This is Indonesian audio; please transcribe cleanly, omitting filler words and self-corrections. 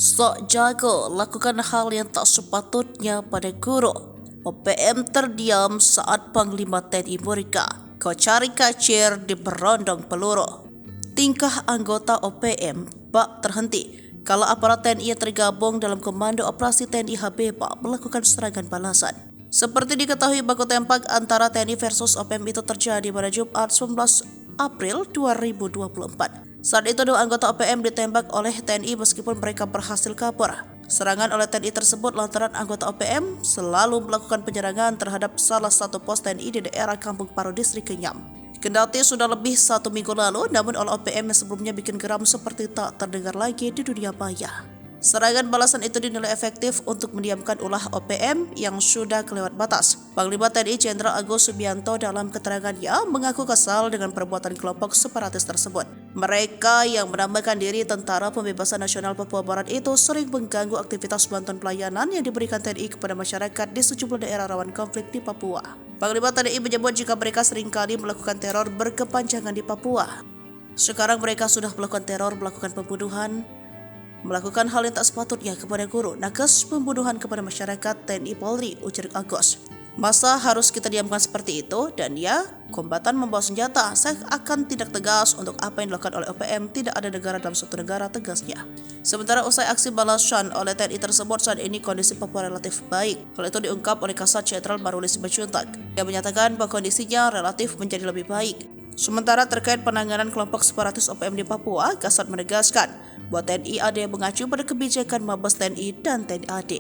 Sok jago lakukan hal yang tak sepatutnya pada guru. OPM terdiam saat Panglima TNI murka. Kau cari kacir di berondong peluru. Tingkah anggota OPM bak terhenti kalau aparat TNI yang tergabung dalam Komando Operasi TNI Habibah melakukan serangan balasan. Seperti diketahui, baku tembak antara TNI versus OPM itu terjadi pada Jumat 19 April 2024. Saat itu dua anggota OPM ditembak oleh TNI meskipun mereka berhasil kabur. Serangan oleh TNI tersebut lantaran anggota OPM selalu melakukan penyerangan terhadap salah satu pos TNI di daerah Kampung Paro, Distrik Kenyam. Kendati sudah lebih 1 minggu lalu, namun oleh OPM yang sebelumnya bikin geram seperti tak terdengar lagi di dunia maya. Serangan balasan itu dinilai efektif untuk mendiamkan ulah OPM yang sudah kelewat batas. Panglima TNI Jenderal Agus Subianto dalam keterangannya mengaku kesal dengan perbuatan kelompok separatis tersebut. Mereka yang menamakan diri Tentara Pembebasan Nasional Papua Barat itu sering mengganggu aktivitas bantuan pelayanan yang diberikan TNI kepada masyarakat di sejumlah daerah rawan konflik di Papua. Panglima TNI menyebut jika mereka seringkali melakukan teror berkepanjangan di Papua. Sekarang mereka sudah melakukan teror, melakukan pembunuhan, melakukan hal yang tak sepatutnya kepada guru, nakes, pembunuhan kepada masyarakat, TNI Polri, ujar Agus. Masa harus kita diamkan seperti itu? Dan ya, kombatan membawa senjata. Saya akan tindak tegas untuk apa yang dilakukan oleh OPM. Tidak ada negara dalam suatu negara, tegasnya. Sementara usai aksi balasan oleh TNI tersebut, saat ini kondisi Papua relatif baik. Hal itu diungkap oleh Kasat Jenderal Marulis Simanjuntak. Dia menyatakan bahwa kondisinya relatif menjadi lebih baik. Sementara terkait penanganan kelompok separatis OPM di Papua, Kasat menegaskan bahwa TNI AD mengacu pada kebijakan Mabes TNI dan TNI AD.